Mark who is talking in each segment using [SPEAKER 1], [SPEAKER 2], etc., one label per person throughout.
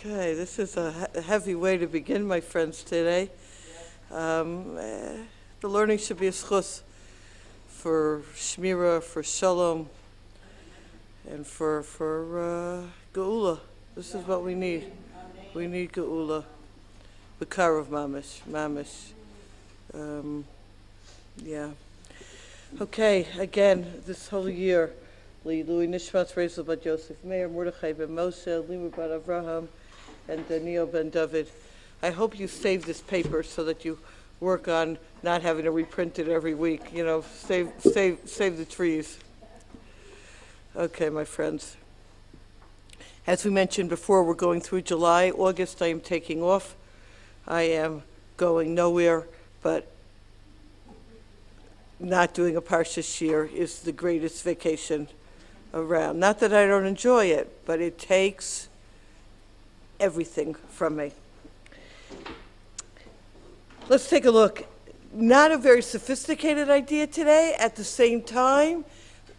[SPEAKER 1] Okay, this is a heavy way to begin, my friends, today. The learning should be a schus for Shira, for Shalom, and for Geula. This is what we need. We need Geula. Bekarav mamish. Yeah. Okay, again, this whole year, Louis Nishmat Rezel Bat Yosef Meir, Mordechai ben Moshe, Limur ben Avraham, and Daniel ben David. I hope you save this paper so that you work on not having to reprint it every week. You know, save the trees. Okay, my friends. As we mentioned before, we're going through July. August, I am taking off. I am going nowhere, but not doing a Parsha Shir is the greatest vacation around. Not that I don't enjoy it, but it takes everything from me. Let's take a look. Not a very sophisticated idea today, at the same time,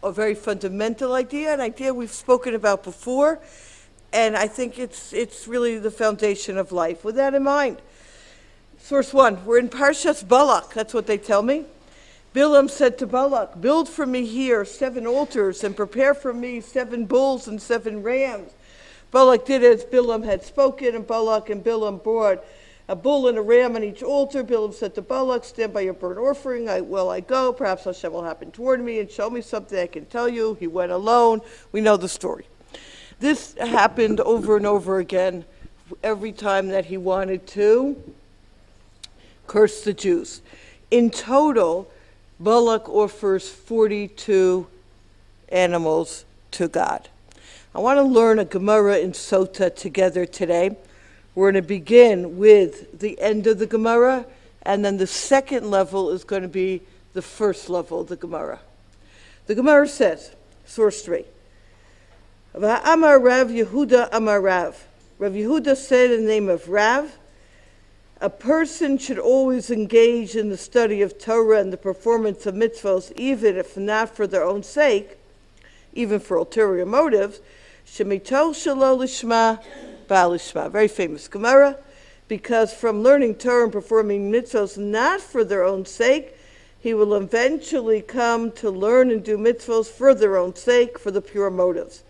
[SPEAKER 1] a very fundamental idea, an idea we've spoken about before, and I think it's really the foundation of life. With that in mind, source one, we're in Parshat Balak, that's what they tell me. Bilam said to Balak, build for me here 7 altars and prepare for me 7 bulls and 7 rams. Balak did as Bilam had spoken, and Balak and Bilam brought a bull and a ram on each altar. Bilam said to Balak, stand by your burnt offering while I go. Perhaps Hashem will happen toward me and show me something I can tell you. He went alone. We know the story. This happened over and over again every time that he wanted to curse the Jews. In total, Balak offers 42 animals to God. I want to learn a Gemara in Sota together today. We're going to begin with the end of the Gemara, and then the second level is going to be the first level of the Gemara. The Gemara says, source 3, Amar Rav Yehuda Amar Rav. Rav Yehuda said in the name of Rav, a person should always engage in the study of Torah and the performance of mitzvot, even if not for their own sake, even for ulterior motives. Shemito shelo lishma, ba lishma. Very famous Gemara, because from learning Torah and performing mitzvot not for their own sake, he will eventually come to learn and do mitzvot for their own sake, for the pure motives.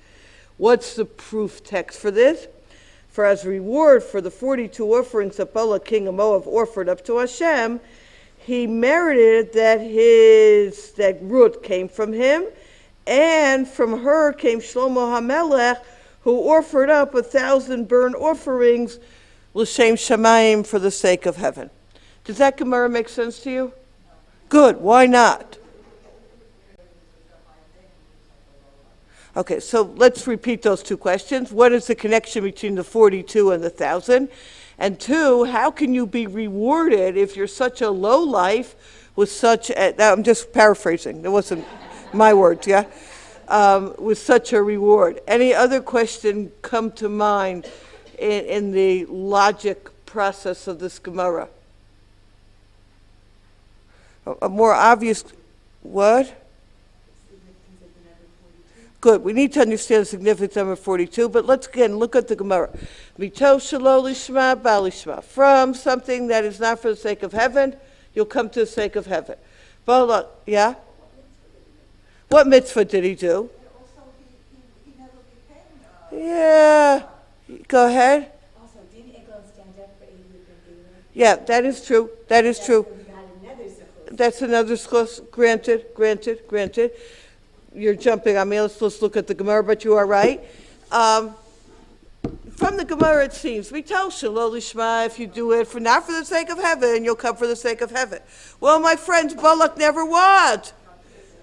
[SPEAKER 1] What's the proof text for this? For as reward for the 42 offerings that Balak, king of Moab, offered up to Hashem, he merited that Ruth came from him, and from her came Shlomo HaMelech, who offered up 1,000 burnt offerings, l'shem shamayim, for the sake of heaven. Does that Gemara make sense to you? Good. Why not? Okay, so let's repeat those 2 questions. What is the connection between the 42 and the 1,000? And 2, how can you be rewarded if you're such a low life with such a, I'm just paraphrasing, that wasn't my words, yeah? With such a reward. Any other question come to mind in the logic process of this Gemara? A more obvious, what? Good. We need to understand the significance of number 42, but let's again look at the Gemara. Mito shelo lishma, ba lishma. From something that is not for the sake of heaven, you'll come to the sake of heaven. Balak, yeah? What mitzvah did he do? Yeah. Go ahead.
[SPEAKER 2] Also, didn't Eglon stand up for Ehud?
[SPEAKER 1] Yeah, that is true. That is true. That's another schos. Granted. You're jumping on me. Let's look at the Gemara, but you are right. From the Gemara, it seems, we tell Shelo Lishma, if you do it not for the sake of heaven, you'll come for the sake of heaven. Well, my friends, Balak never was.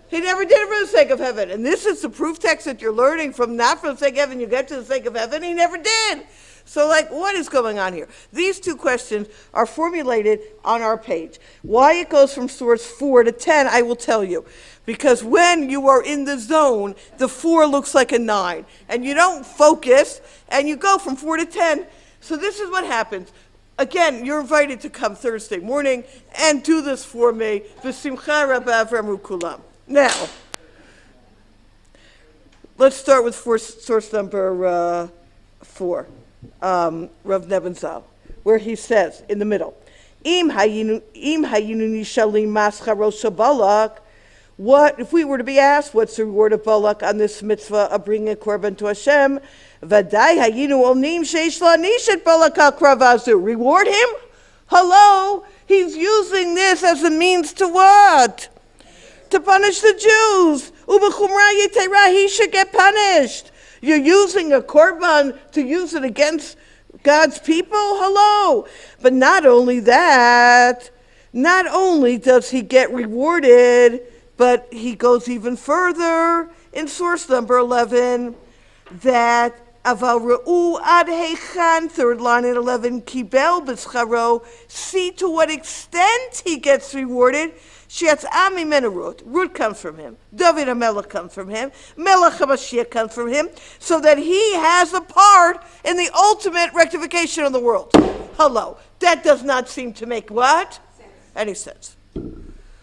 [SPEAKER 1] He never did it for the sake of heaven. And this is the proof text that you're learning from not for the sake of heaven, you get to the sake of heaven. He never did. So, what is going on here? These 2 questions are formulated on our page. Why it goes from source 4 to 10, I will tell you. Because when you are in the zone, the 4 looks like a 9. And you don't focus, and you go from 4 to 10. So this is what happens. Again, you're invited to come Thursday morning and do this for me. V'simcha rabba avramu kulam. Now, let's start with source number 4. Rav Nebenzahl, where he says, in the middle, Im hayinu nishalim mascharo Balak. What if we were to be asked, what's the reward of Balak on this mitzvah of bringing a korban to Hashem? V'dai hayinu onim sheish la'nishet Balak al kravazu. Reward him? Hello? He's using this as a means to what? To punish the Jews. Ubechumra yitera, he should get punished. You're using a korban to use it against God's people? Hello. But not only that, not only does he get rewarded, but he goes even further in source number 11, that Aval Re'u ad heichan, third line in 11, Kibel b'scharo, see to what extent he gets rewarded. She'atz ami mena Ruth comes from him. David HaMelech comes from him. Melech HaMashiach comes from him, so that he has a part in the ultimate rectification of the world. Hello. That does not seem to make what? Any sense.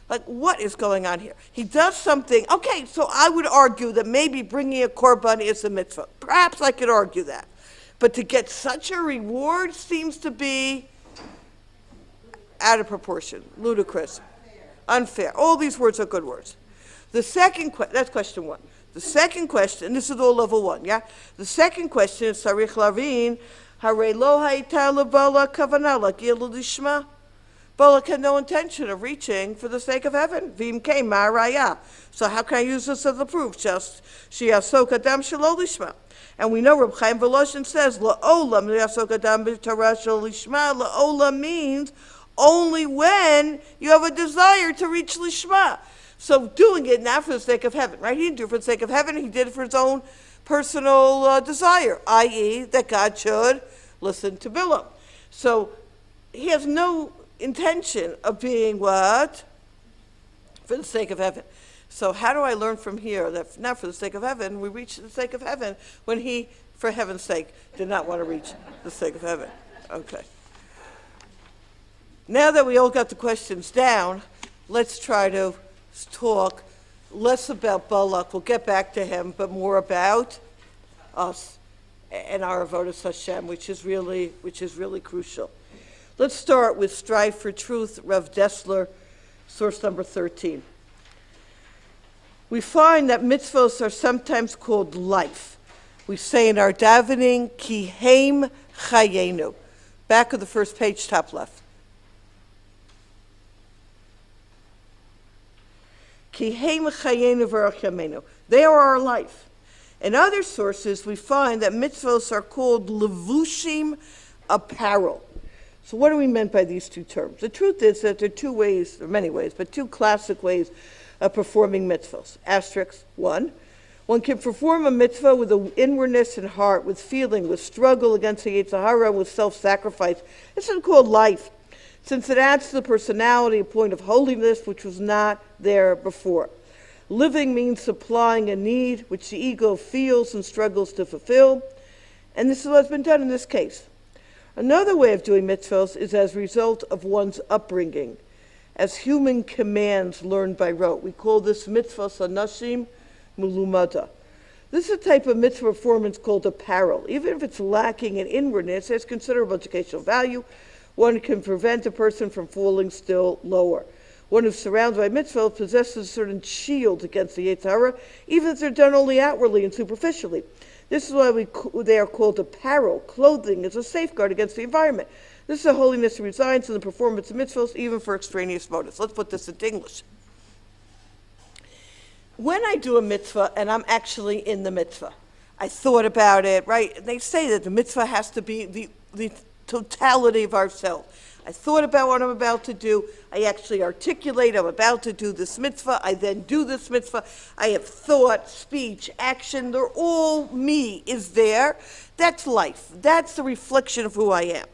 [SPEAKER 1] Like, what is going on here? He does something. Okay, so I would argue that maybe bringing a korban is a mitzvah. Perhaps I could argue that. But to get such a reward seems to be out of proportion, ludicrous, unfair. All these words are good words. The second question, that's question one. The second question, this is all level one, yeah? The second question is, Sarich Lavin, Hare lo hayta leBalak kavanah lagil lishma. Balak had no intention of reaching for the sake of heaven. Vim came ma'araya. So how can I use this as a proof? Just sheyasok adam shelo lishma. And we know Reb Chaim Voloshin says la'olam yasok adam b'TORAH shelo lishma. La'olam means only when you have a desire to reach lishma. So doing it not for the sake of heaven, right? He didn't do it for the sake of heaven. He did it for his own personal desire, i.e. that God should listen to Bilam. So he has no intention of being what? For the sake of heaven. So how do I learn from here that not for the sake of heaven, we reach the sake of heaven when he, for heaven's sake, did not want to reach the sake of heaven? Okay. Now that we all got the questions down, let's try to talk less about Balak. We'll get back to him, but more about us and our avodas Hashem, which is really crucial. Let's start with Strive for Truth, Rav Dessler, source number 13. We find that mitzvos are sometimes called life. We say in our davening, Ki heim chayenu. Back of the first page, top left. Ki heim chayenu v'arach yameinu. They are our life. In other sources, we find that mitzvos are called levushim, apparel. So what do we meant by these two terms? The truth is that there are two ways, or many ways, but two classic ways of performing mitzvahs. Asterisk, one can perform a mitzvah with an inwardness and heart, with feeling, with struggle against the Yetzer Hara, with self-sacrifice. This is called life, since it adds to the personality a point of holiness which was not there before. Living means supplying a need which the ego feels and struggles to fulfill, and this is what's been done in this case. Another way of doing mitzvahs is as a result of one's upbringing, as human commands learned by rote. We call this mitzvahs anashim mulumada. This is a type of mitzvah performance called apparel. Even if it's lacking in inwardness, it has considerable educational value. One can prevent a person from falling still lower. One who's surrounded by mitzvahs possesses a certain shield against the Yetzer Hara, even if they're done only outwardly and superficially. This is why they are called apparel. Clothing is a safeguard against the environment. This is a holiness that resides in the performance of mitzvahs, even for extraneous motives. Let's put this into English. When I do a mitzvah, and I'm actually in the mitzvah, I thought about it, right? They say that the mitzvah has to be the totality of ourselves. I thought about what I'm about to do. I actually articulate, I'm about to do this mitzvah. I then do this mitzvah. I have thought, speech, action. They're all me is there. That's life. That's the reflection of who I am.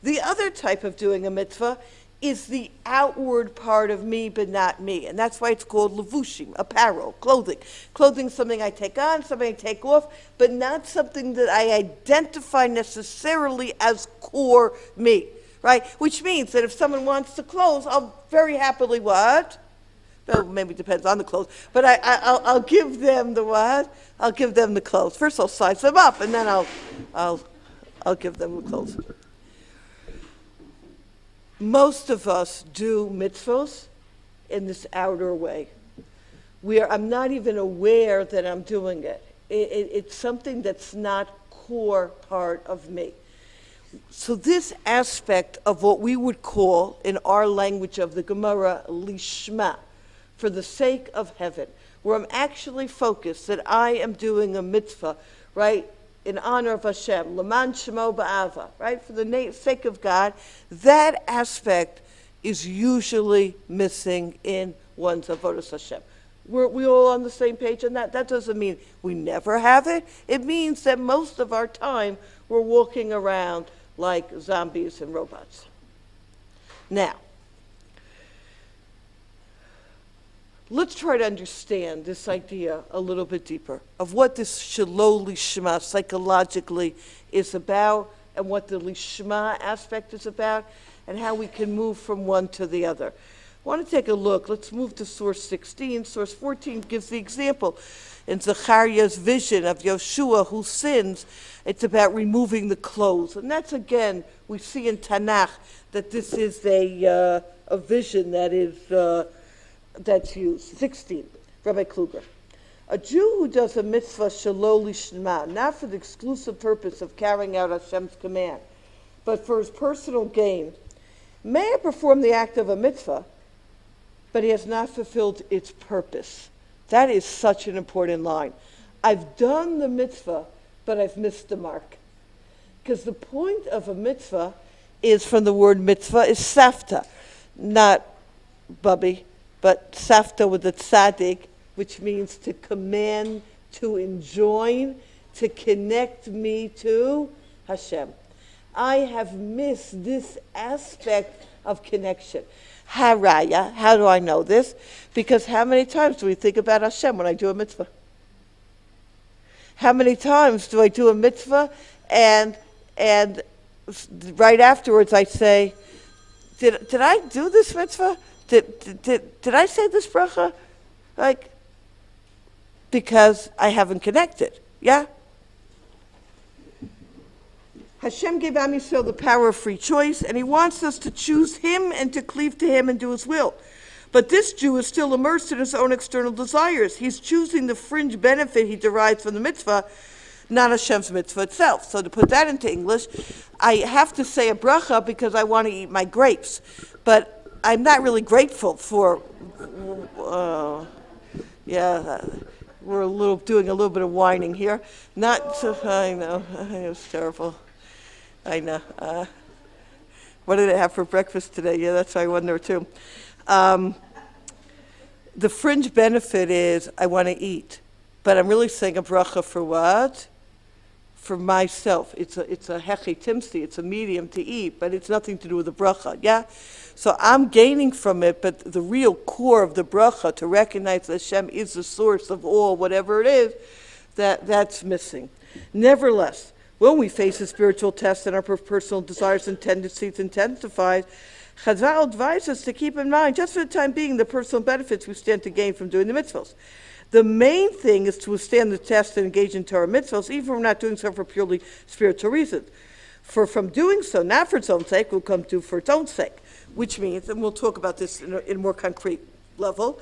[SPEAKER 1] The other type of doing a mitzvah is the outward part of me, but not me. And that's why it's called levushim, apparel, clothing. Clothing is something I take on, something I take off, but not something that I identify necessarily as core me. Right? Which means that if someone wants the clothes, I'll very happily what? Well, maybe it depends on the clothes. But I'll give them the what? I'll give them the clothes. First I'll size them up, and then I'll I'll give them a close. Most of us do mitzvos in this outer way, where I'm not even aware that I'm doing it. It's something that's not core part of me. So this aspect of what we would call, in our language of the Gemara, lishma, for the sake of heaven, where I'm actually focused that I am doing a mitzvah, right, in honor of Hashem, Laman Shemo Ba'ava, right, for the sake of God, that aspect is usually missing in one's avodas Hashem. We all on the same page on that? That doesn't mean we never have it. It means that most of our time we're walking around like zombies and robots. Now, let's try to understand this idea a little bit deeper of what this shelo lishma psychologically is about and what the lishma aspect is about and how we can move from one to the other. I want to take a look. Let's move to source 16. Source 14 gives the example. In Zechariah's vision of Yoshua who sins, it's about removing the clothes. And that's, again, we see in Tanakh that this is a vision that is that's used. 16, Rabbi Kluger. A Jew who does a mitzvah shelo lishma, not for the exclusive purpose of carrying out Hashem's command, but for his personal gain, may have performed the act of a mitzvah, but he has not fulfilled its purpose. That is such an important line. I've done the mitzvah, but I've missed the mark. Because the point of a mitzvah is, from the word mitzvah, is safta, not bubby, but safta with a tzaddik, which means to command, to enjoin, to connect me to Hashem. I have missed this aspect of connection. Haraya, how do I know this? Because how many times do we think about Hashem when I do a mitzvah? How many times do I do a mitzvah and right afterwards I say, did I do this mitzvah? Did I say this bracha? Like, because I haven't connected, yeah? Hashem gave Am Yisrael the power of free choice, and he wants us to choose him and to cleave to him and do his will. But this Jew is still immersed in his own external desires. He's choosing the fringe benefit he derives from the mitzvah, not Hashem's mitzvah itself. So to put that into English, I have to say a bracha because I want to eat my grapes. But I'm not really grateful for, we're doing a little bit of whining here. I know, it was terrible. I know. What did I have for breakfast today? Yeah, that's why I wonder too. The fringe benefit is I want to eat, but I'm really saying a bracha for what? For myself. It's a hechi timsi, it's a medium to eat, but it's nothing to do with the bracha, yeah? So I'm gaining from it, but the real core of the bracha, to recognize that Hashem is the source of all, whatever it is, that's missing. Nevertheless, when we face a spiritual test and our personal desires and tendencies intensify, Chazal advises us to keep in mind, just for the time being, the personal benefits we stand to gain from doing the mitzvahs. The main thing is to withstand the test and engage in Torah mitzvahs, even if we're not doing so for purely spiritual reasons. For from doing so, not for its own sake, we'll come to for its own sake, which means, and we'll talk about this in a more concrete level,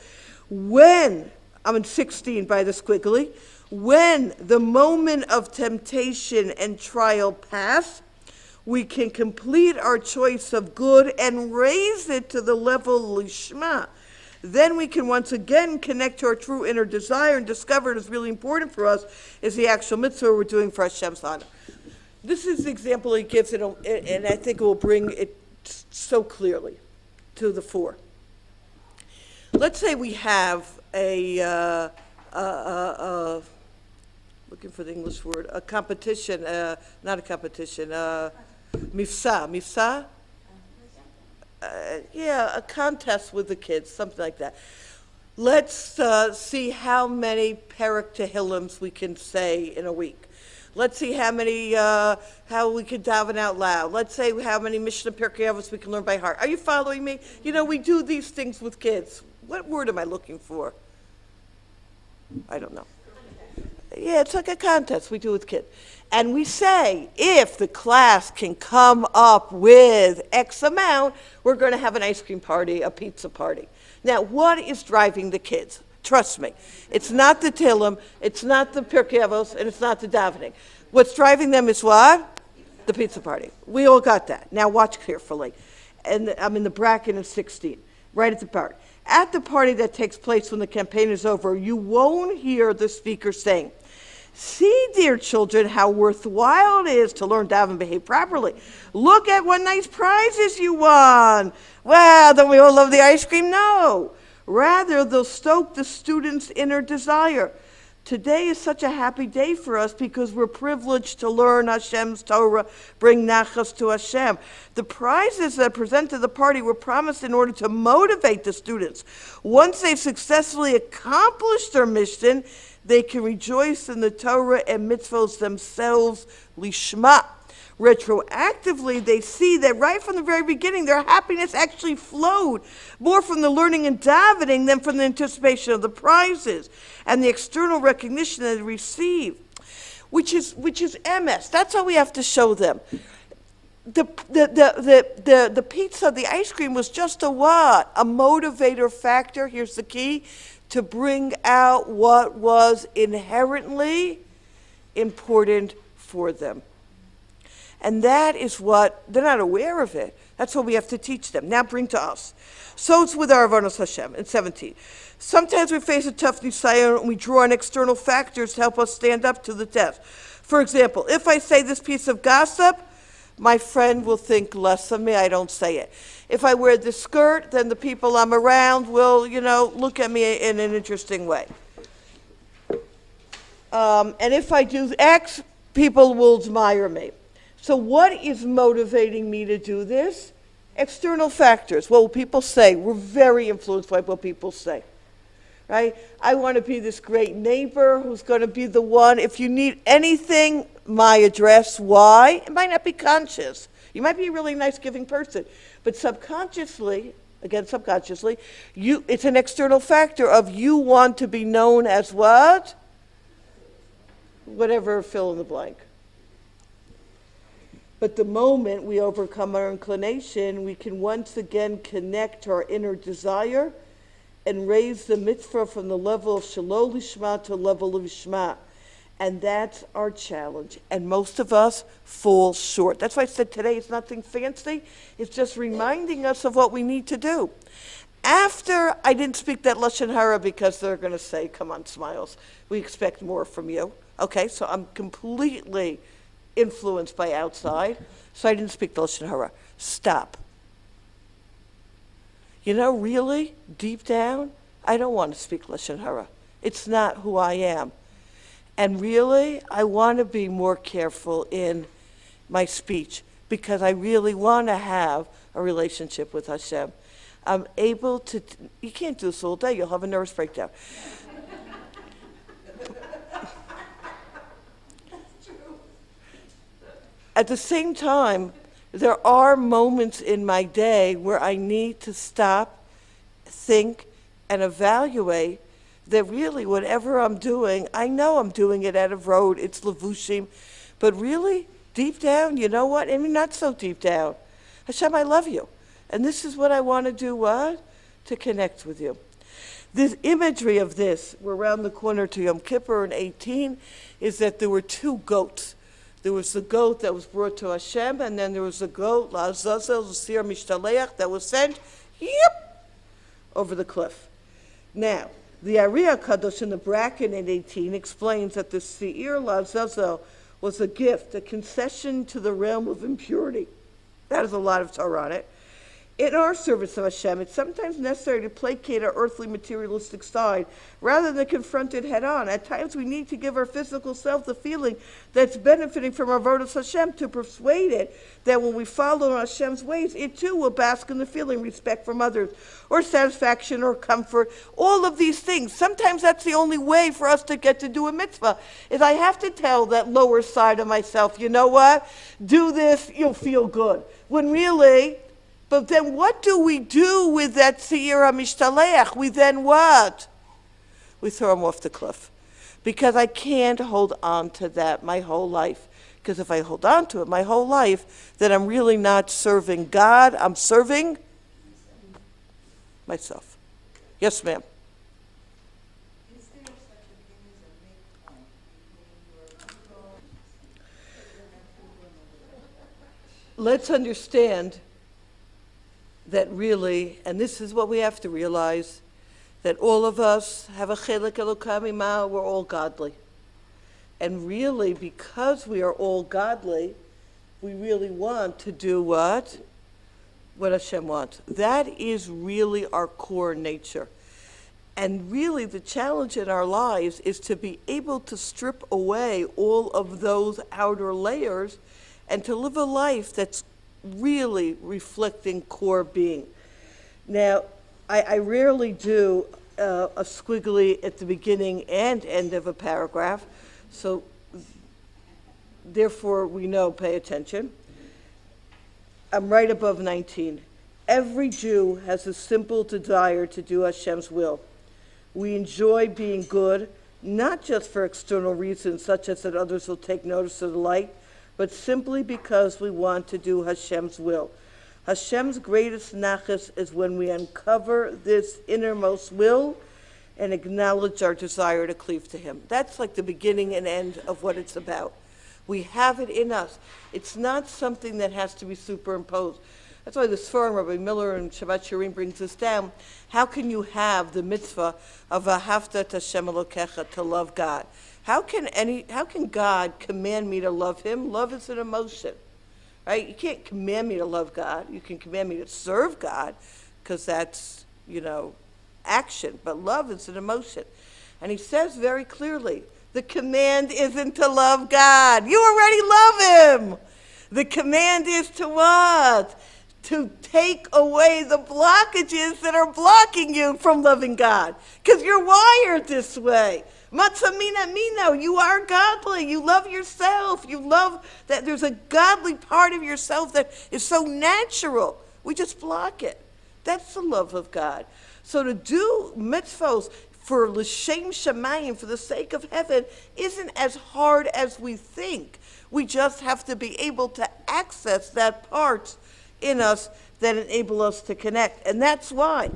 [SPEAKER 1] when, I'm in 16 by the squiggly, when the moment of temptation and trial pass, we can complete our choice of good and raise it to the level lishma. Then we can once again connect to our true inner desire and discover it is really important for us is the actual mitzvah we're doing for Hashem's honor. This is the example he gives, and I think it will bring it so clearly to the fore. Let's say we have looking for the English word, a competition, not a competition, mifsa, a contest with the kids, something like that. Let's see how many Perek Tehillims we can say in a week. Let's see how many, how we can daven out loud. Let's say how many Mishnah Pirkei Avos we can learn by heart. Are you following me? You know, we do these things with kids. What word am I looking for? I don't know. Yeah, it's like a contest we do with kids. And we say, if the class can come up with X amount, we're going to have an ice cream party, a pizza party. Now, what is driving the kids? Trust me, it's not the Tillim, it's not the Pirkei Avos, and it's not the davening. What's driving them is what? The pizza party. We all got that. Now watch carefully. And I'm in the bracket of 16, right at the part. At the party that takes place when the campaign is over, you won't hear the speaker saying, "See, dear children, how worthwhile it is to learn to daven and behave properly. Look at what nice prizes you won. Wow, don't we all love the ice cream?" No. Rather, they'll stoke the students' inner desire. Today is such a happy day for us because we're privileged to learn Hashem's Torah, bring nachas to Hashem. The prizes that are presented at the party were promised in order to motivate the students. Once they've successfully accomplished their mission, they can rejoice in the Torah and mitzvot themselves, lishma. Retroactively, they see that right from the very beginning, their happiness actually flowed more from the learning and davening than from the anticipation of the prizes and the external recognition that they receive, which is MS. That's how we have to show them. The pizza, the ice cream was just a what? A motivator factor. Here's the key: to bring out what was inherently important for them. And that is what, they're not aware of it. That's what we have to teach them. Now bring to us. So it's with our Avonos Hashem in 17. Sometimes we face a tough nisayon and we draw on external factors to help us stand up to the test. For example, if I say this piece of gossip, my friend will think less of me. I don't say it. If I wear this skirt, then the people I'm around will, look at me in an interesting way. And if I do X, people will admire me. So what is motivating me to do this? External factors. What will people say? We're very influenced by what people say, right? I want to be this great neighbor who's going to be the one. If you need anything, my address. Why? It might not be conscious. You might be a really nice giving person, but subconsciously, it's an external factor of you want to be known as what? Whatever, fill in the blank. But the moment we overcome our inclination, we can once again connect to our inner desire and raise the mitzvah from the level of shelo lishma to the level of lishma. And that's our challenge. And most of us fall short. That's why I said today it's nothing fancy. It's just reminding us of what we need to do. After I didn't speak that Lashon Hara because they're going to say, come on, Smiles, we expect more from you. Okay, so I'm completely influenced by outside, so I didn't speak the Lashon Hara. Stop. Really, deep down, I don't want to speak Lashon Hara. It's not who I am. And really, I want to be more careful in my speech because I really want to have a relationship with Hashem. I'm able to, you can't do this all day, you'll have a nervous breakdown. At the same time, there are moments in my day where I need to stop, think, and evaluate that really whatever I'm doing, I know I'm doing it out of road, it's levushim, but really, deep down, you know what? I mean, not so deep down. Hashem, I love you. And this is what I want to do, what? To connect with you. This imagery of this, we're around the corner to Yom Kippur in 18, is that there were two goats. There was the goat that was brought to Hashem, and then there was the goat, La'azazel, the Seir Mishtaleach, that was sent, over the cliff. Now, the Ari HaKadosh in the bracket in 18 explains that the Seir La'azazel was a gift, a concession to the realm of impurity. That is a lot of Torah on it. In our service of Hashem, it's sometimes necessary to placate our earthly materialistic side rather than confront it head on. At times we need to give our physical self the feeling that's benefiting from our avodas Hashem to persuade it that when we follow Hashem's ways, it too will bask in the feeling respect from others or satisfaction or comfort. All of these things. Sometimes that's the only way for us to get to do a mitzvah, is I have to tell that lower side of myself, you know what? Do this, you'll feel good. When really... But then what do we do with that Seir HaMishtaleach? We then what? We throw him off the cliff. because I can't hold on to that my whole life. Because if I hold on to it my whole life, then I'm really not serving God, I'm serving myself. Yes, ma'am.
[SPEAKER 3] Is there such a thing as a midpoint between your control and
[SPEAKER 1] Let's understand that really, and this is what we have to realize, that all of us have a chelik elokam ima, we're all godly. And really, because we are all godly, we really want to do what? What Hashem wants. That is really our core nature. And really, the challenge in our lives is to be able to strip away all of those outer layers and to live a life that's really reflecting core being. Now, I rarely do a squiggly at the beginning and end of a paragraph, so therefore we know, pay attention. I'm right above 19. Every Jew has a simple desire to do Hashem's will. We enjoy being good, not just for external reasons, such as that others will take notice of the light, but simply because we want to do Hashem's will. Hashem's greatest nachas is when we uncover this innermost will and acknowledge our desire to cleave to Him. That's like the beginning and end of what it's about. We have it in us. It's not something that has to be superimposed. That's why the Sforim, Rabbi Miller and Shabbat Shirim brings this down. How can you have the mitzvah of ahavta et Hashem Elokecha, to love God? How can God command me to love Him? Love is an emotion, right? You can't command me to love God. You can command me to serve God, because that's, action. But love is an emotion. And he says very clearly, the command isn't to love God. You already love Him. The command is to what? To take away the blockages that are blocking you from loving God. Because you're wired this way. Matzamina mino, you are godly. You love yourself. You love that there's a godly part of yourself that is so natural. We just block it. That's the love of God. So to do mitzvos for l'shem shamayim, for the sake of heaven, isn't as hard as we think. We just have to be able to access that part in us that enable us to connect. And that's why,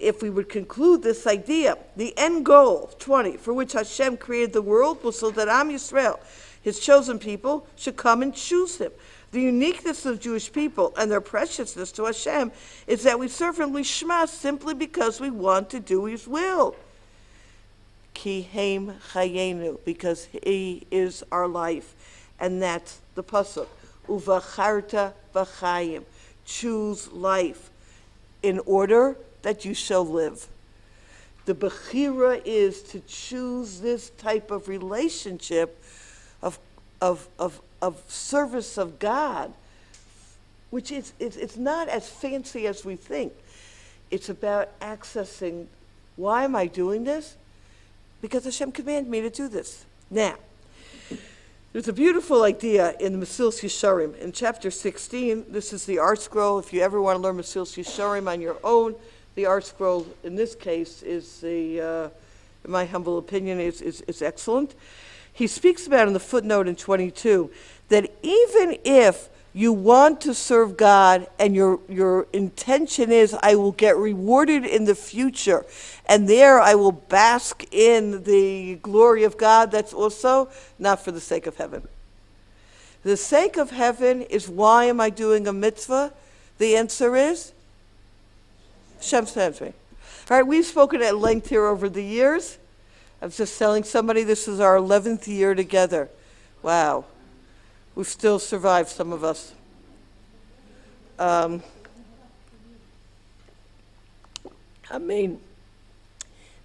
[SPEAKER 1] if we would conclude this idea, the end goal, 20, for which Hashem created the world, was so that OUisrael, His chosen people, should come and choose Him. The uniqueness of Jewish people and their preciousness to Hashem is that we serve Him lishma simply because we want to do His will. Ki heim chayenu, because He is our life. And that's the pasuk. Uvacharta b'chayim. Choose life in order that you shall live. The bechira is to choose this type of relationship of service of God, which it's not as fancy as we think. It's about accessing, why am I doing this? Because Hashem commanded me to do this. Now, there's a beautiful idea in the Mesilas Yesharim. In chapter 16, this is the art scroll. If you ever want to learn Mesilas Yesharim on your own, the art scroll in this case is, in my humble opinion, is excellent. He speaks about in the footnote in 22 that even if you want to serve God and your intention is, I will get rewarded in the future, and there I will bask in the glory of God, that's also not for the sake of heaven. The sake of heaven is, why am I doing a mitzvah? The answer is, Hashem sends me. All right, we've spoken at length here over the years. I was just telling somebody this is our 11th year together. Wow. We've still survived, some of us. I mean,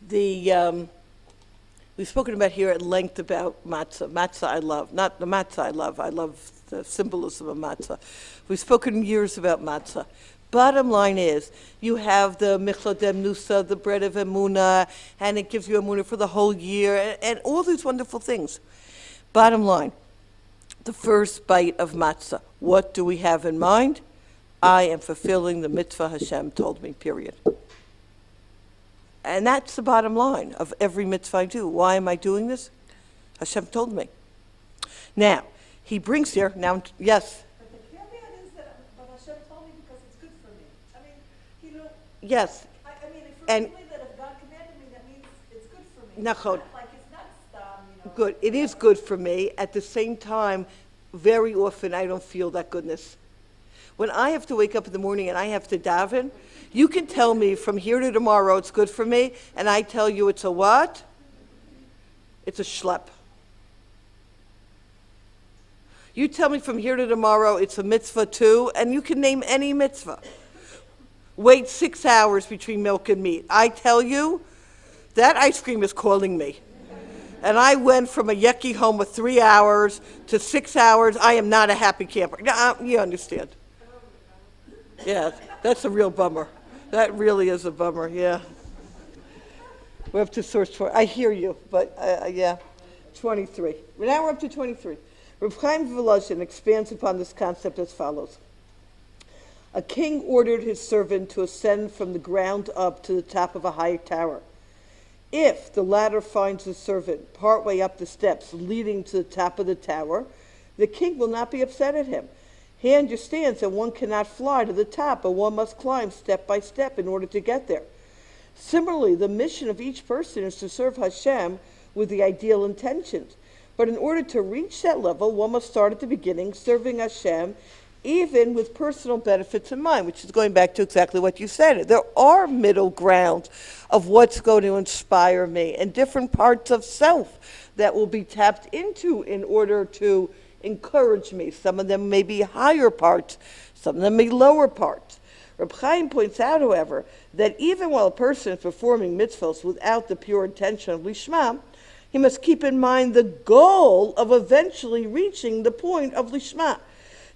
[SPEAKER 1] we've spoken about here at length about matzah. Matzah I love. Not the matzah I love the symbolism of matzah. We've spoken years about matzah. Bottom line is, you have the michlodem nusa, the bread of emunah, and it gives you emunah for the whole year, and all these wonderful things. Bottom line, the first bite of matzah, what do we have in mind? I am fulfilling the mitzvah Hashem told me, period. And that's the bottom line of every mitzvah I do. Why am I doing this? Hashem told me. Now, he brings here, now, yes,
[SPEAKER 3] But the caveat is that, but Hashem told me because it's good for me. I mean, you know,
[SPEAKER 1] yes.
[SPEAKER 3] I mean, if
[SPEAKER 1] And-
[SPEAKER 3] really that if God commanded me, that means it's good for me.
[SPEAKER 1] Nachon.
[SPEAKER 3] It's not like it's not you know.
[SPEAKER 1] Good. It is good for me. At the same time, very often I don't feel that goodness. When I have to wake up in the morning and I have to daven, you can tell me from here to tomorrow it's good for me, and I tell you it's a what? It's a schlep. You tell me from here to tomorrow it's a mitzvah too, and you can name any mitzvah. Wait 6 hours between milk and meat. I tell you, that ice cream is calling me. And I went from a yucky home of 3 hours to 6 hours. I am not a happy camper. You understand. Yeah, that's a real bummer. That really is a bummer, yeah. We're up to source 20. I hear you, but yeah, 23. Now we're up to 23. Reb Chaim Volozhin expands upon this concept as follows. A king ordered his servant to ascend from the ground up to the top of a high tower. If the latter finds the servant partway up the steps leading to the top of the tower, the king will not be upset at him. He understands that one cannot fly to the top, but one must climb step by step in order to get there. Similarly, the mission of each person is to serve Hashem with the ideal intentions. But in order to reach that level, one must start at the beginning, serving Hashem, even with personal benefits in mind, which is going back to exactly what you said. There are middle grounds of what's going to inspire me and different parts of self that will be tapped into in order to encourage me. Some of them may be higher parts, some of them may be lower parts. Reb Chaim points out, however, that even while a person is performing mitzvahs without the pure intention of lishma, he must keep in mind the goal of eventually reaching the point of lishma.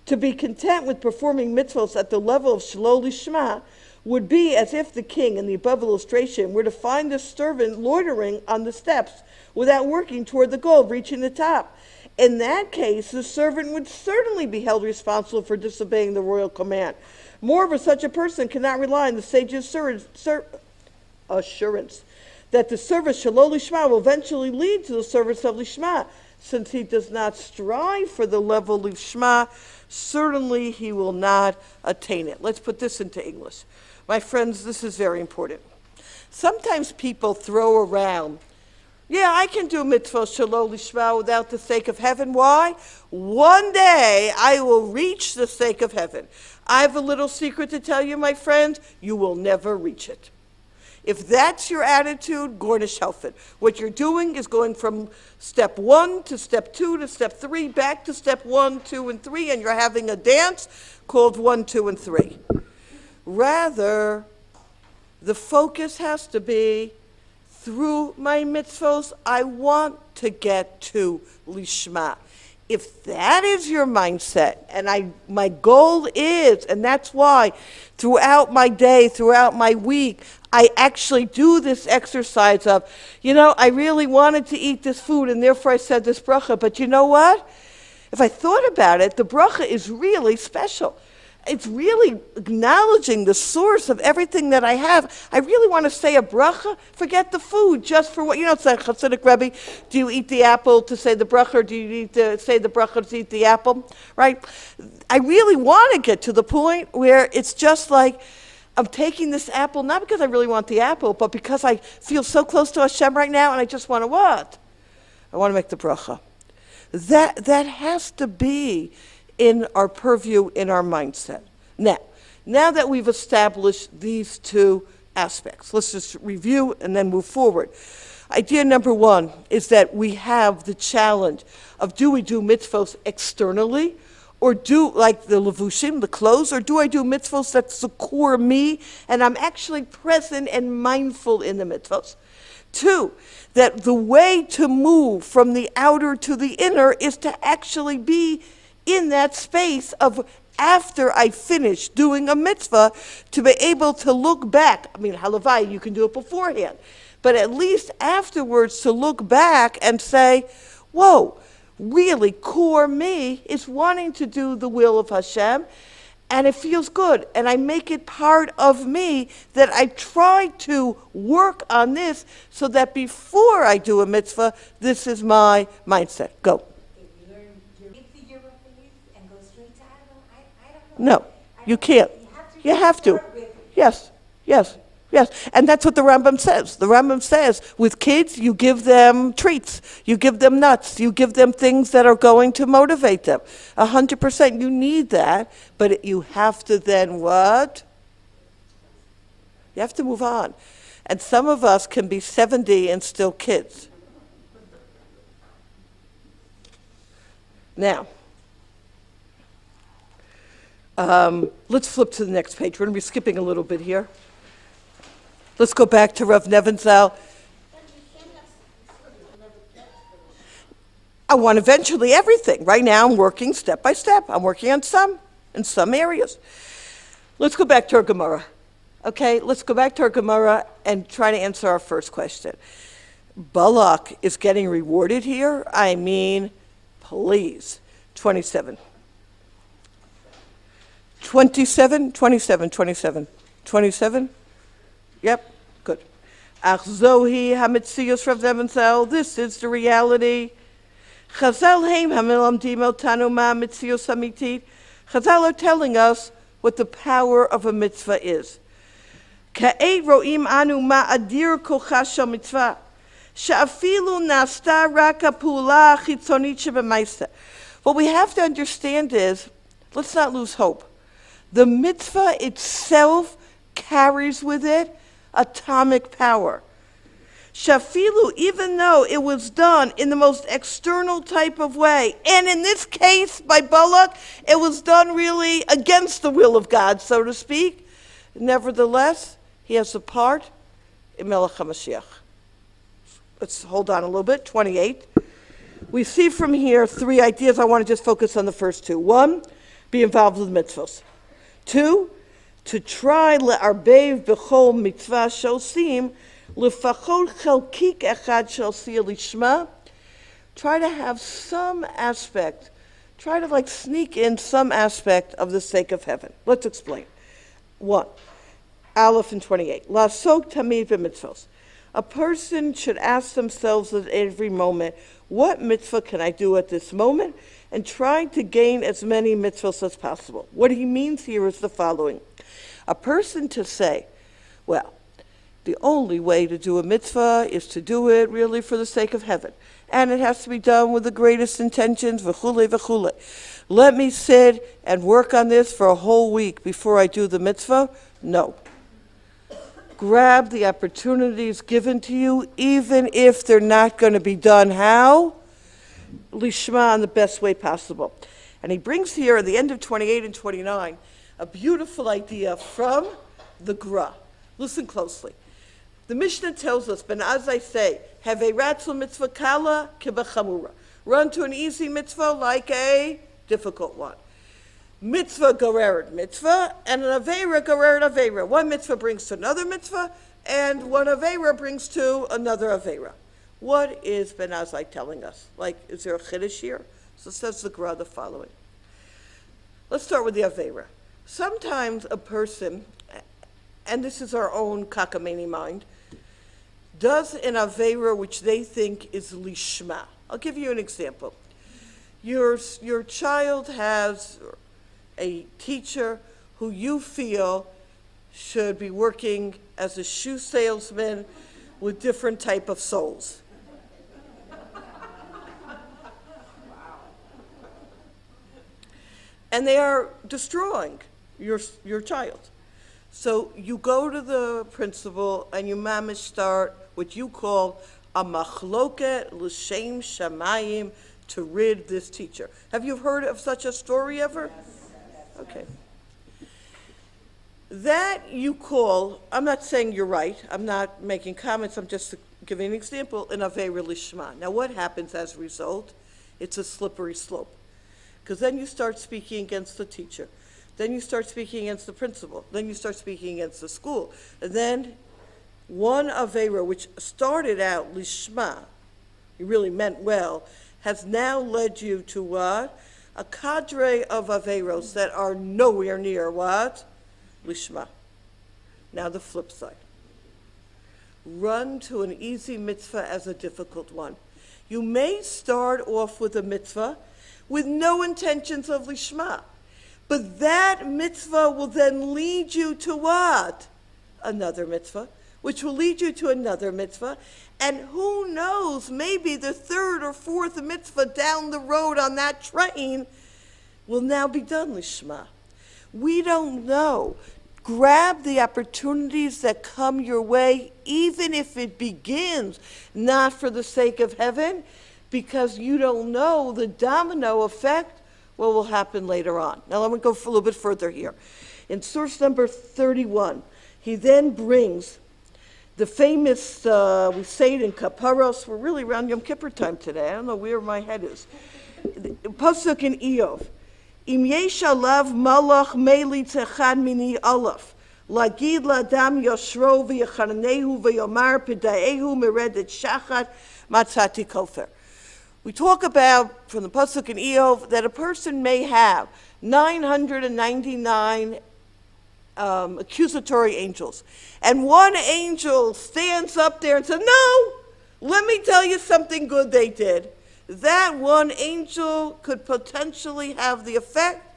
[SPEAKER 1] To be content with performing mitzvahs at the level of shelo lishma would be as if the king in the above illustration were to find the servant loitering on the steps without working toward the goal of reaching the top. In that case, the servant would certainly be held responsible for disobeying the royal command. Moreover, such a person cannot rely on the sage's assurance that the service shelo lishma will eventually lead to the service of lishma. Since he does not strive for the level of lishma, certainly he will not attain it. Let's put this into English. My friends, this is very important. Sometimes people throw around, yeah, I can do mitzvah shelo lishma without the sake of heaven. Why? One day I will reach the sake of heaven. I have a little secret to tell you, my friends. You will never reach it. If that's your attitude, Gornish Helfet. What you're doing is going from step 1 to step 2 to step 3, back to step 1, 2, and 3, and you're having a dance called 1, 2, and 3. Rather, the focus has to be, through my mitzvos, I want to get to lishma. If that is your mindset, and my goal is, and that's why throughout my day, throughout my week, I actually do this exercise of, I really wanted to eat this food, and therefore I said this bracha, but you know what? If I thought about it, the bracha is really special. It's really acknowledging the source of everything that I have. I really want to say a bracha. Forget the food, just for what, it's like Hasidic Rebbe, do you eat the apple to say the bracha, or do you say the bracha to eat the apple, right? I really want to get to the point where it's just like, I'm taking this apple, not because I really want the apple, but because I feel so close to Hashem right now, and I just want to what? I want to make the bracha. That has to be in our purview, in our mindset. Now that we've established these two aspects, let's just review and then move forward. Idea number 1 is that we have the challenge of, do we do mitzvos externally, or do, like the levushim, the clothes, or do I do mitzvos that succor me, and I'm actually present and mindful in the mitzvos? 2, that the way to move from the outer to the inner is to actually be in that space of, after I finish doing a mitzvah, to be able to look back. I mean, halavai, you can do it beforehand, but at least afterwards to look back and say, whoa, really core me is wanting to do the will of Hashem, and it feels good, and I make it part of me that I try to work on this so that before I do a mitzvah, this is my mindset. Go.
[SPEAKER 2] If you learn your figure of things and go straight to, I don't know.
[SPEAKER 1] No, you can't. You have to.
[SPEAKER 2] Start with-
[SPEAKER 1] Yes, yes, yes. And that's what the Rambam says. The Rambam says, with kids, you give them treats, you give them nuts, you give them things that are going to motivate them. 100%, you need that, but you have to then what? You have to move on. And some of us can be 70 and still kids. Now, let's flip to the next page. We're going to be skipping a little bit here. Let's go back to Rav Nebenzahl. I want eventually everything. Right now I'm working step by step. I'm working on in some areas. Let's go back to our Gemara. Okay, let's go back to our Gemara and try to answer our first question. Balak is getting rewarded here? I mean, please. 27. 27? 27, 27. 27? Yep, good. Ach zohi hametzios Rav Nebenzahl. This is the reality. Chazal heim hamilamdim otanu ma metzios hamitit. Chazal are telling us what the power of a mitzvah is. Ka'et ro'im anu ma adir kocha shel mitzvah. She'afilu nasta rak ha'pula chitzonit shebemaisa. What we have to understand is, let's not lose hope. The mitzvah itself carries with it atomic power. Shafilu, even though it was done in the most external type of way, and in this case, by Balak, it was done really against the will of God, so to speak, nevertheless, he has a part in Melech HaMashiach. Let's hold on a little bit, 28. We see from here three ideas. I want to just focus on the first two. One, be involved with mitzvahs. Two, to try le'arbev b'chol mitzvah shosim l'fachol chelkik echad shel siyah lishma. Try to have some aspect, try to like sneak in some aspect of the sake of heaven. Let's explain. One, Aleph and 28. La'asok tamid b'mitzvos. A person should ask themselves at every moment, what mitzvah can I do at this moment? And trying to gain as many mitzvahs as possible. What he means here is the following. A person to say, well, the only way to do a mitzvah is to do it really for the sake of heaven. And it has to be done with the greatest intentions, v'chule, v'chule. Let me sit and work on this for a whole week before I do the mitzvah? No. Grab the opportunities given to you, even if they're not going to be done how? Lishma in the best way possible. And he brings here at the end of 28 and 29 a beautiful idea from the Gra. Listen closely. The Mishnah tells us, Ben as I say, have a ratzul mitzvah kala kibachamura. Run to an easy mitzvah like a difficult one. Mitzvah goreret mitzvah, and an aveira goreret aveira. One mitzvah brings to another mitzvah, and one aveira brings to another aveira. What is Ben Azai telling us? Like, is there a chiddush here? So says the Gra the following. Let's start with the aveira. Sometimes a person, and this is our own kakameni mind, does an aveira which they think is lishma. I'll give you an example. Your child has a teacher who you feel should be working as a shoe salesman with different type of soles. And they are destroying your child. So you go to the principal and you mamish start what you call a machloket l'shem shamayim to rid this teacher. Have you heard of such a story ever? Yes. Okay. That you call, I'm not saying you're right, I'm not making comments, I'm just giving an example, an aveira lishma. Now what happens as a result? It's a slippery slope. Because then you start speaking against the teacher. Then you start speaking against the principal. Then you start speaking against the school. And then one aveira, which started out lishma, you really meant well, has now led you to what? a cadre of averos that are nowhere near what? Lishma. Now the flip side. Run to an easy mitzvah as a difficult one. You may start off with a mitzvah with no intentions of lishma, but that mitzvah will then lead you to what? Another mitzvah, which will lead you to another mitzvah, and who knows, maybe the third or fourth mitzvah down the road on that train will now be done lishma. We don't know. Grab the opportunities that come your way, even if it begins not for the sake of heaven, because you don't know the domino effect, what will happen later on. Now let me go a little bit further here. In source number 31, he then brings the famous, we say it in Kaparos, we're really around Yom Kippur time today, I don't know where my head is. Pasuk in Eov. Im yesh alav malach melitz echad mini alaf, lagid ladam yoshro v'yacharnehu v'yomar p'daehu meredet shachat matzati kofer. We talk about, from the Pasuk in Eov, that a person may have 999 accusatory angels. And one angel stands up there and says, no, let me tell you something good they did. That one angel could potentially have the effect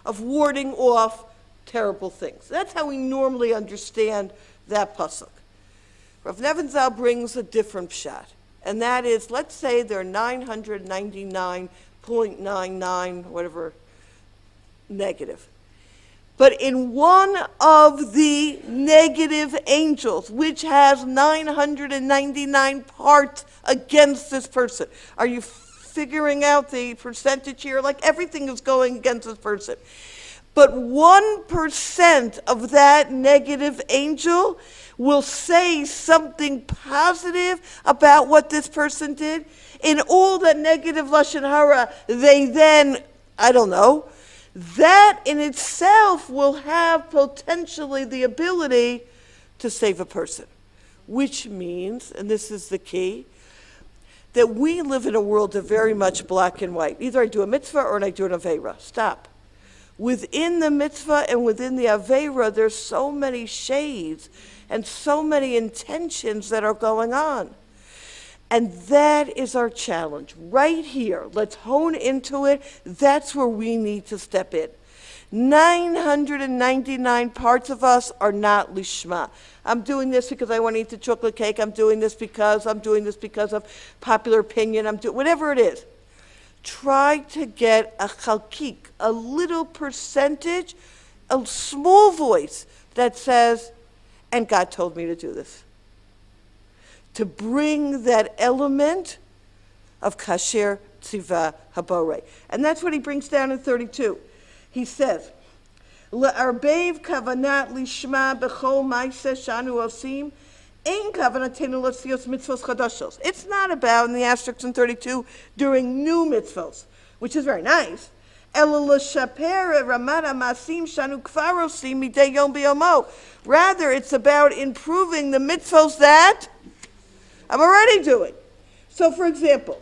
[SPEAKER 1] of warding off terrible things. That's how we normally understand that pasuk. Rav Nebenzahl brings a different pshat, and that is, let's say there are 999.99, whatever, negative. But in one of the negative angels, which has 999 parts against this person. Are you figuring out the percentage here? Like everything is going against this person. But 1% of that negative angel will say something positive about what this person did. In all that negative lashon hara, they then, I don't know, that in itself will have potentially the ability to save a person. Which means, and this is the key, that we live in a world of very much black and white. Either I do a mitzvah or I do an aveira. Stop. Within the mitzvah and within the aveira, there's so many shades and so many intentions that are going on. And that is our challenge. Right here, let's hone into it. That's where we need to step in. 999 parts of us are not lishma. I'm doing this because I want to eat the chocolate cake. I'm doing this because of popular opinion. Whatever it is. Try to get a chalkik, a little percentage, a small voice that says, and God told me to do this. To bring that element of kasher tziva habore. And that's what he brings down in 32. He says, Le'arbev kavanat lishma b'chol ma'aseh shanu osim, ein kavanatenu l'tzios mitzvos chadashos. It's not about, in the asterisks in 32, doing new mitzvos, which is very nice. Ela l'shaper ramat ha'masim shanu kvar osim midei yom b'yomo. Rather, it's about improving the mitzvos that I'm already doing. So, for example,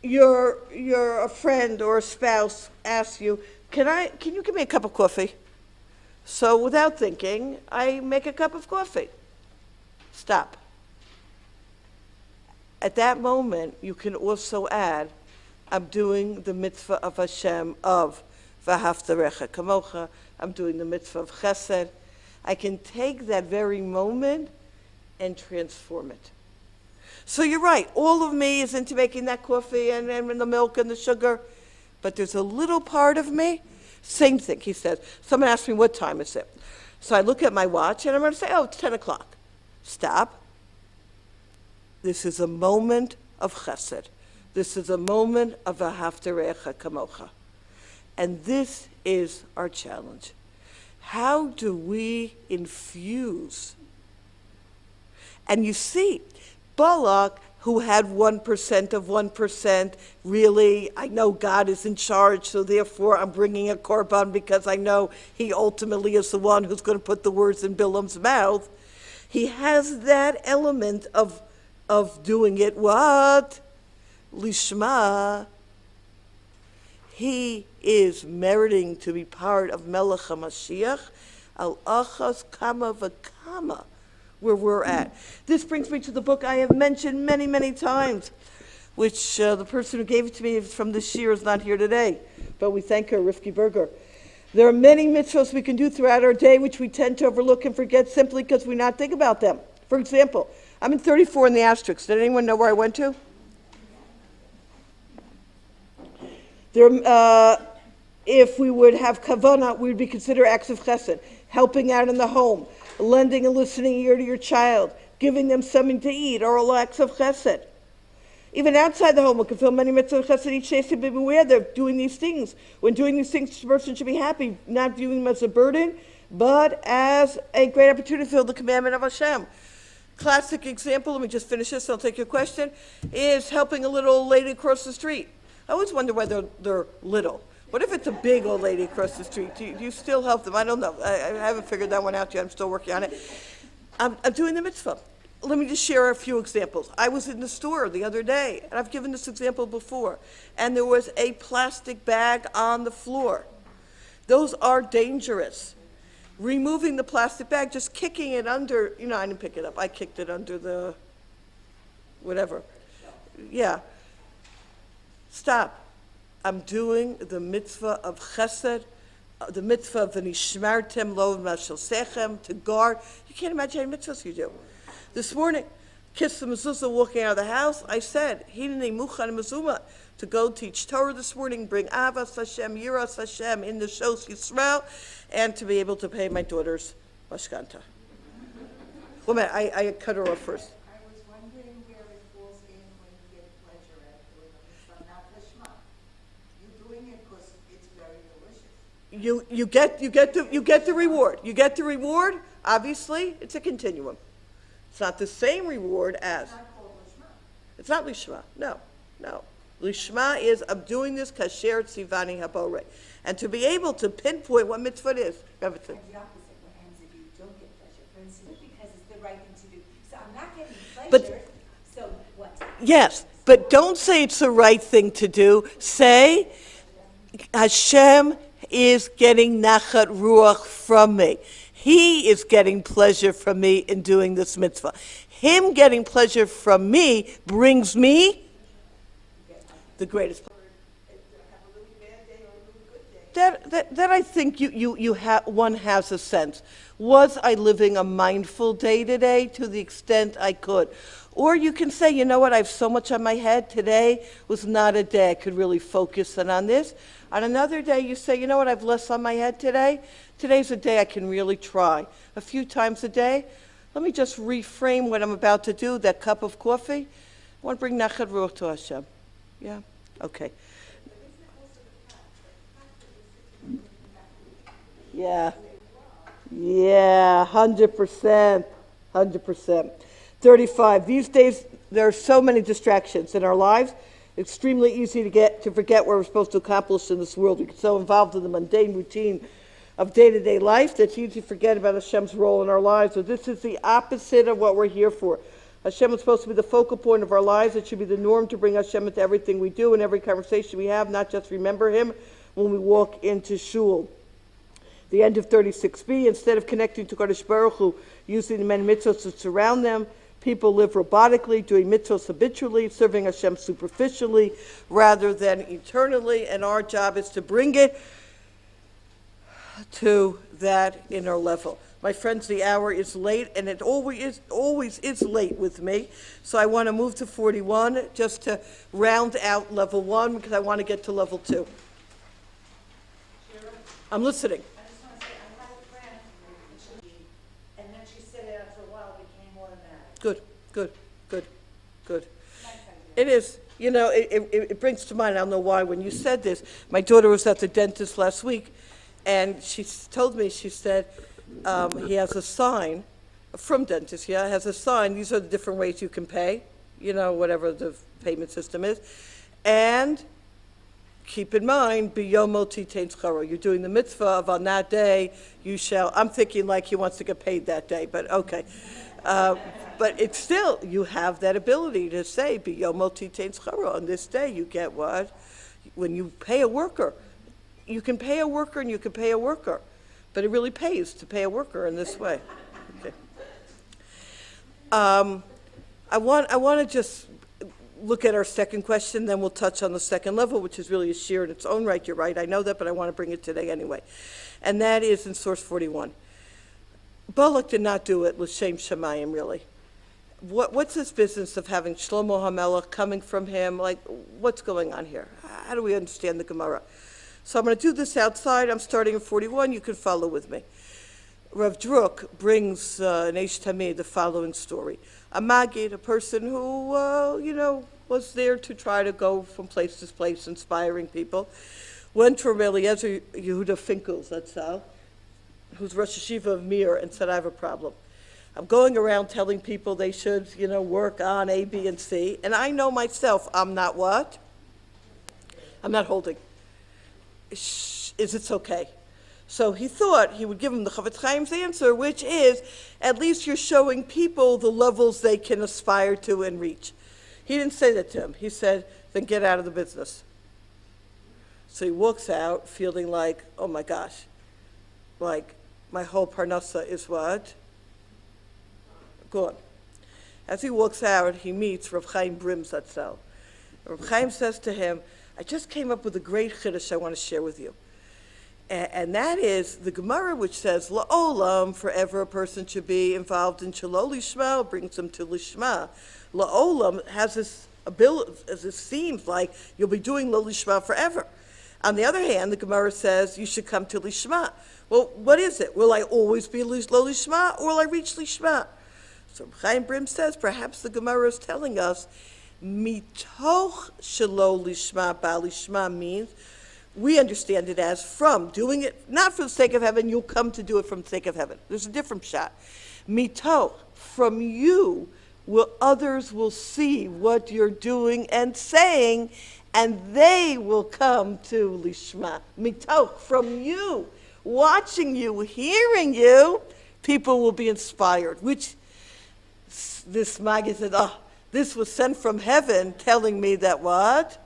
[SPEAKER 1] your a friend or a spouse asks you, can you give me a cup of coffee? So, without thinking, I make a cup of coffee. Stop. At that moment, you can also add, I'm doing the mitzvah of Hashem of V'ahavtarecha kamocha. I'm doing the mitzvah of Chesed. I can take that very moment and transform it. So you're right, all of me is into making that coffee and the milk and the sugar, but there's a little part of me, same thing, he says. Someone asked me, what time is it? So I look at my watch and I'm going to say, it's 10 o'clock. Stop. This is a moment of chesed. This is a moment of v'ahavtarecha kamocha. And this is our challenge. How do we infuse? And you see, Balak, who had 1% of 1%, really, I know God is in charge, so therefore I'm bringing a korban because I know he ultimately is the one who's going to put the words in Bilam's mouth. He has that element of doing it what? lishma, he is meriting to be part of Melech HaMashiach, al achas kama v'kama, where we're at. This brings me to the book I have mentioned many, many times, which the person who gave it to me from this Shira is not here today, but we thank her, Rivki Berger. There are many mitzvahs we can do throughout our day which we tend to overlook and forget simply because we not think about them. For example, I'm in 34 in the asterisk. Did anyone know where I went to? If we would have kavanah, we would be considered acts of chesed, helping out in the home, lending a listening ear to your child, giving them something to eat, are all acts of chesed. Even outside the home, we can feel many mitzvah of chesed each day to be aware they're doing these things. When doing these things, the person should be happy, not viewing them as a burden, but as a great opportunity to fulfill the commandment of Hashem. Classic example, let me just finish this, I'll take your question, is helping a little old lady across the street. I always wonder why they're little. What if it's a big old lady across the street? Do you still help them? I don't know. I haven't figured that one out yet. I'm still working on it. I'm doing the mitzvah. Let me just share a few examples. I was in the store the other day, and I've given this example before, and there was a plastic bag on the floor. Those are dangerous. Removing the plastic bag, just kicking it under, I didn't pick it up. I kicked it under the whatever. Yeah. Stop. I'm doing the mitzvah of chesed, the mitzvah of v'nishmartem lo mashal to guard. You can't imagine how many mitzvahs you do. This morning, kiss the mezuzah walking out of the house. I said, hinei muchan mezuzah, to go teach Torah this morning, bring avas Hashem, yiras Hashem in the shos Yisrael, and to be able to pay my daughter's mashkanta. Well, I cut her off first.
[SPEAKER 3] I was wondering where it falls in when you get pleasure at doing a mitzvah, not lishma. You're doing it because it's very delicious.
[SPEAKER 1] You get the reward. You get the reward. Obviously, it's a continuum. It's not the same reward as.
[SPEAKER 3] It's not called lishma.
[SPEAKER 1] It's not lishma. No. Lishma is I'm doing this kasher tzivani habore, and to be able to pinpoint what mitzvah it is.
[SPEAKER 2] And the opposite, what happens if you don't get pleasure? For instance, because it's the right thing to do. So I'm not getting pleasure, so what?
[SPEAKER 1] Yes, but don't say it's the right thing to do. Say Hashem is getting nachat ruach from me. He is getting pleasure from me in doing this mitzvah. Him getting pleasure from me brings me the greatest pleasure. That I think one has a sense. Was I living a mindful day today to the extent I could? Or you can say, you know what, I have so much on my head. Today was not a day I could really focus in on this. On another day, you say, you know what, I have less on my head today. Today's a day I can really try. A few times a day. Let me just reframe what I'm about to do, that cup of coffee. I want to bring nachat ruach to Hashem. Yeah? Okay. Yeah. Yeah, 100%. 100%. 35. These days, there are so many distractions in our lives. Extremely easy to forget what we're supposed to accomplish in this world. We get so involved in the mundane routine of day-to-day life that it's easy to forget about Hashem's role in our lives. So this is the opposite of what we're here for. Hashem is supposed to be the focal point of our lives. It should be the norm to bring Hashem into everything we do and every conversation we have, not just remember Him when we walk into shul. The end of 36b, instead of connecting to Kadosh Baruch Hu, using the many mitzvot to surround them, people live robotically, doing mitzvot habitually, serving Hashem superficially rather than eternally, and our job is to bring it to that inner level. My friends, the hour is late, and it always is late with me, so I want to move to 41 just to round out level 1 because I want to get to level 2. I'm listening.
[SPEAKER 3] I just want to say, I had a friend, and then she said it after a while became automatic.
[SPEAKER 1] Good. It is. It brings to mind, I don't know why, when you said this, my daughter was at the dentist last week, and she told me, she said, he has a sign, from dentist, has a sign, these are the different ways you can pay, whatever the payment system is, and keep in mind, biyomo titein scharo, you're doing the mitzvah of on that day, you shall, I'm thinking like he wants to get paid that day, but okay. But it's still, you have that ability to say, B'yomo titein scharo, on this day you get what? When you pay a worker, you can pay a worker and you can pay a worker, but it really pays to pay a worker in this way. Okay. I want to just look at our second question, then we'll touch on the second level, which is really a shir in its own right. You're right, I know that, but I want to bring it today anyway. And that is in source 41. Balak did not do it l'shem shamayim, really. What's this business of having Shlomo HaMelech coming from him? Like, what's going on here? How do we understand the Gemara? So I'm going to do this outside. I'm starting at 41. You can follow with me. Rav Druk brings in Eish Tamid the following story. A Maggid, a person who, was there to try to go from place to place, inspiring people, went to Eliezer Yehuda Finkel's, that's how, who's Rosh Hashiva of Mir, and said, I have a problem. I'm going around telling people they should, work on A, B, and C, and I know myself I'm not what? I'm not holding. Is it okay? So he thought he would give him the Chavetz Chaim's answer, which is, at least you're showing people the levels they can aspire to and reach. He didn't say that to him. He said, then get out of the business. So he walks out feeling like, oh my gosh, like my whole parnasa is what? Gone. As he walks out, he meets Rav Chaim Brim Zatzal. Rav Chaim says to him, I just came up with a great chiddush I want to share with you. And that is the Gemara, which says, La'olam, forever a person should be involved in Shelo Lishma, brings him to Lishma. La'olam has this ability, as it seems like you'll be doing Lo Lishma forever. On the other hand, the Gemara says you should come to Lishma. Well, what is it? Will I always be Lo Lishma, or will I reach Lishma? So Chaim Brim says, perhaps the Gemara is telling us, Mitoch Shelo Lishma Ba Lishma means, we understand it as from doing it, not for the sake of heaven, you'll come to do it from the sake of heaven. There's a different shot. Mito, from you, others will see what you're doing and saying, and they will come to Lishma. Mito, from you, watching you, hearing you, people will be inspired. Which this Maggid said, this was sent from heaven telling me that what?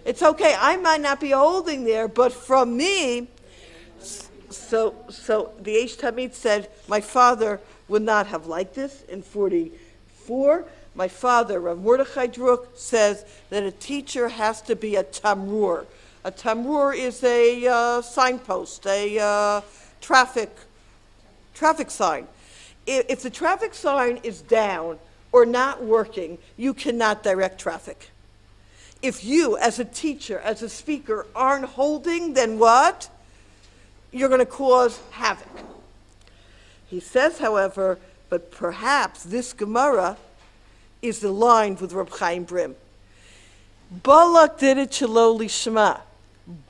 [SPEAKER 1] It's okay, I might not be holding there, but from me, so the Eish Tamid said, my father would not have liked this in 44. My father, Rav Mordechai Druk, says that a teacher has to be a tamrur. A tamrur is a signpost, a traffic sign. If the traffic sign is down or not working, you cannot direct traffic. If you, as a teacher, as a speaker, aren't holding, then what? You're going to cause havoc. He says, however, but perhaps this Gemara is aligned with Reb Chaim Brim. Balak did it Shelo Lishma,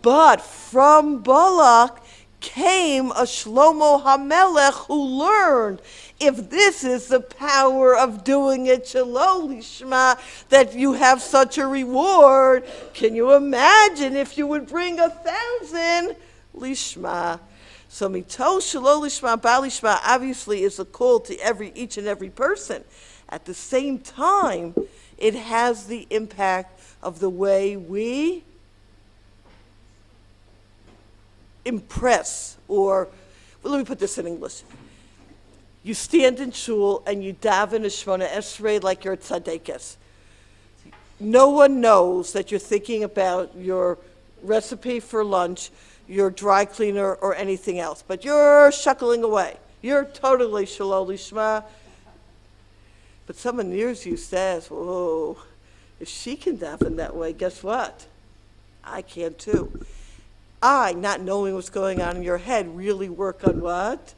[SPEAKER 1] but from Balak came a Shlomo HaMelech who learned, if this is the power of doing it Shelo Lishma, that you have such a reward, can you imagine if you would bring 1,000 Lishma? So Mito Shelo Lishma Ba Lishma obviously is a call to each and every person. At the same time, it has the impact of the way we impress, or, well, let me put this in English. You stand in shul and you daven a Shemona Esrei like you're a tzaddikus. No one knows that you're thinking about your recipe for lunch, your dry cleaner, or anything else, but you're shuckling away. You're totally Shelo Lishma. But someone near you says, whoa, if she can daven that way, guess what? I can too. I, not knowing what's going on in your head, really work on what?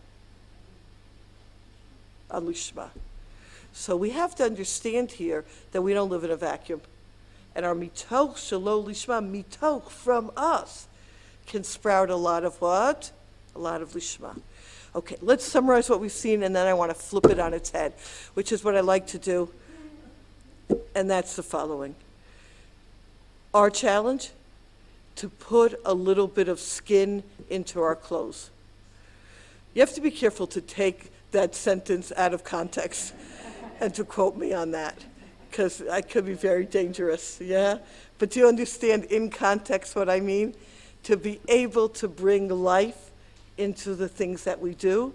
[SPEAKER 1] On Lishma. So we have to understand here that we don't live in a vacuum. And our mitoch shelo lishma, mitoch from us, can sprout a lot of what? A lot of Lishma. Okay, let's summarize what we've seen, and then I want to flip it on its head, which is what I like to do, and that's the following. Our challenge, to put a little bit of skin into our clothes. You have to be careful to take that sentence out of context and to quote me on that, because I could be very dangerous, yeah? But do you understand in context what I mean? To be able to bring life into the things that we do.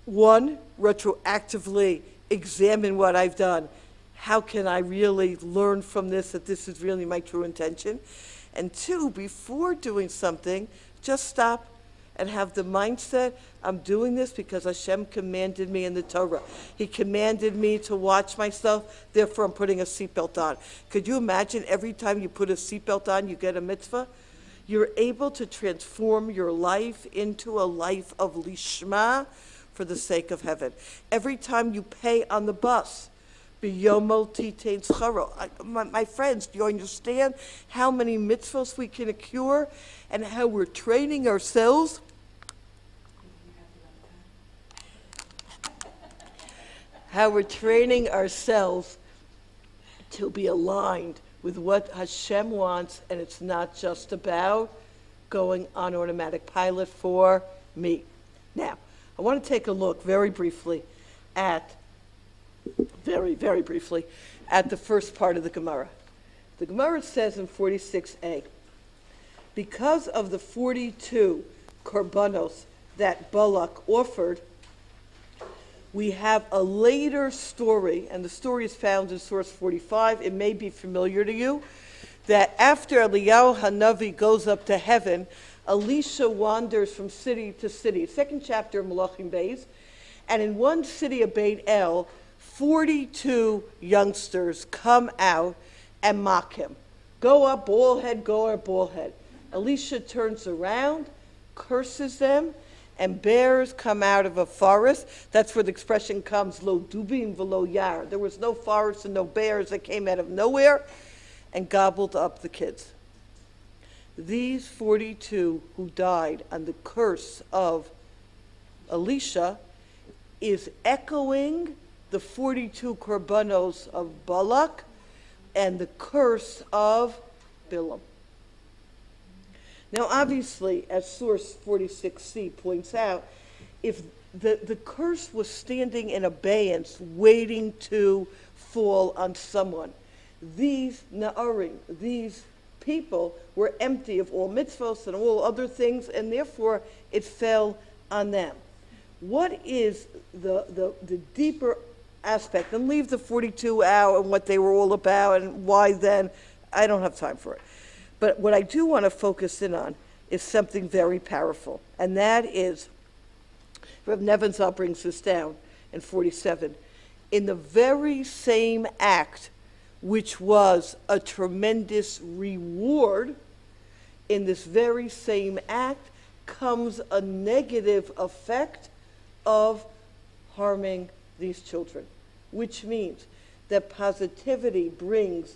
[SPEAKER 1] One, retroactively examine what I've done. How can I really learn from this, that this is really my true intention? And two, before doing something, just stop and have the mindset, I'm doing this because Hashem commanded me in the Torah. He commanded me to watch myself, therefore I'm putting a seatbelt on. Could you imagine every time you put a seatbelt on, you get a mitzvah? You're able to transform your life into a life of lishma for the sake of heaven. Every time you pay on the bus, biyomo titein scharo. My friends, do you understand how many mitzvahs we can accrue and how we're training ourselves? How we're training ourselves to be aligned with what Hashem wants, and it's not just about going on automatic pilot for me. Now, I want to take a look very briefly at the first part of the Gemara. The Gemara says in 46a, because of the 42 korbanos that Balak offered, we have a later story, and the story is found in source 45. It may be familiar to you, that after Eliyahu Hanavi goes up to heaven, Elisha wanders from city to city. Second chapter of Malachim Beis, and in one city of Beit El, 42 youngsters come out and mock him. Go up, bald head, go up, bald head. Elisha turns around, curses them, and bears come out of a forest. That's where the expression comes, lo dubim velo yar. There was no forest and no bears that came out of nowhere and gobbled up the kids. These 42 who died on the curse of Elisha is echoing the 42 korbanos of Balak and the curse of Bilam. Now, obviously, as source 46c points out, if the curse was standing in abeyance, waiting to fall on someone, these na'arim, these people were empty of all mitzvot and all other things, and therefore it fell on them. What is the deeper aspect? And leave the 42 out and what they were all about and why then. I don't have time for it. But what I do want to focus in on is something very powerful, and that is, Reb Nebenzahl brings this down in 47, in the very same act which was a tremendous reward, in this very same act comes a negative effect of harming these children, which means that positivity brings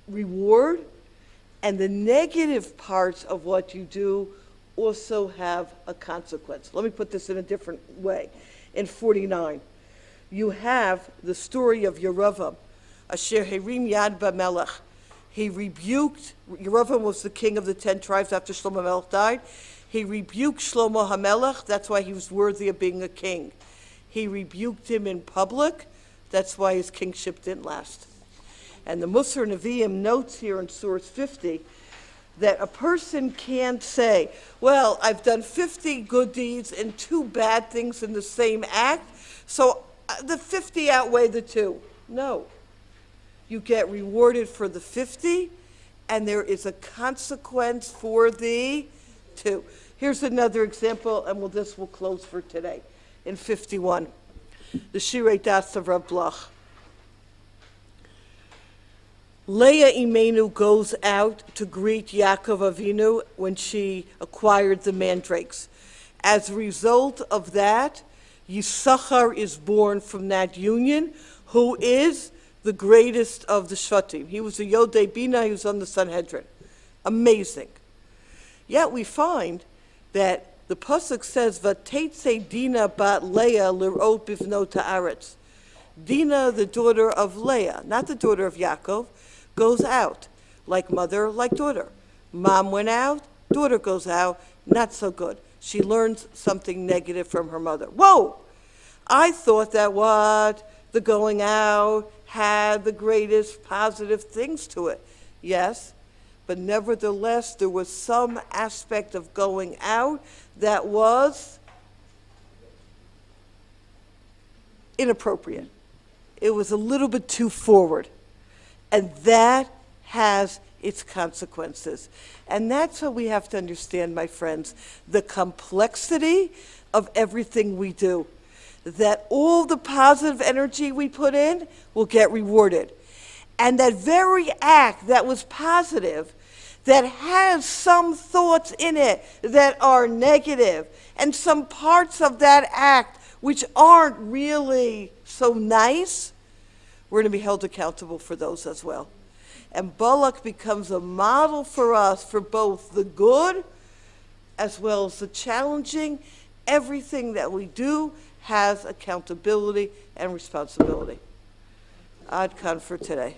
[SPEAKER 1] reward, and the negative parts of what you do also have a consequence. Let me put this in a different way. In 49, you have the story of Yeravam, Asher Herim Yad B'Melech. He rebuked, Yeravam was the king of the 10 tribes after Shlomo HaMelech died. He rebuked Shlomo HaMelech, that's why he was worthy of being a king. He rebuked him in public, that's why his kingship didn't last. And the Musar Nevi'im notes here in source 50 that a person can't say, well, I've done 50 good deeds and 2 bad things in the same act, so the 50 outweigh the 2. No. You get rewarded for the 50, and there is a consequence for the 2. Here's another example, and this will close for today. In 51, the Shira Das of Rav Blach. Leah Imenu goes out to greet Yaakov Avinu when she acquired the mandrakes. As a result of that, Yisachar is born from that union, who is the greatest of the Shvatim. He was a Yodei Bina, he was on the Sanhedrin. Amazing. Yet we find that the pasuk says, "Vateitze Dina bat Leah lirot bivnot haaretz." Dina, the daughter of Leah, not the daughter of Yaakov, goes out, like mother, like daughter. Mom went out, daughter goes out, not so good. She learns something negative from her mother. Whoa! I thought that the going out had the greatest positive things to it. Yes, but nevertheless, there was some aspect of going out that was inappropriate. It was a little bit too forward. And that has its consequences. And that's what we have to understand, my friends, the complexity of everything we do. That all the positive energy we put in will get rewarded. And that very act that was positive, that has some thoughts in it that are negative, and some parts of that act which aren't really so nice, we're going to be held accountable for those as well. And Balak becomes a model for us for both the good as well as the challenging. Everything that we do has accountability and responsibility. Ad Con for today.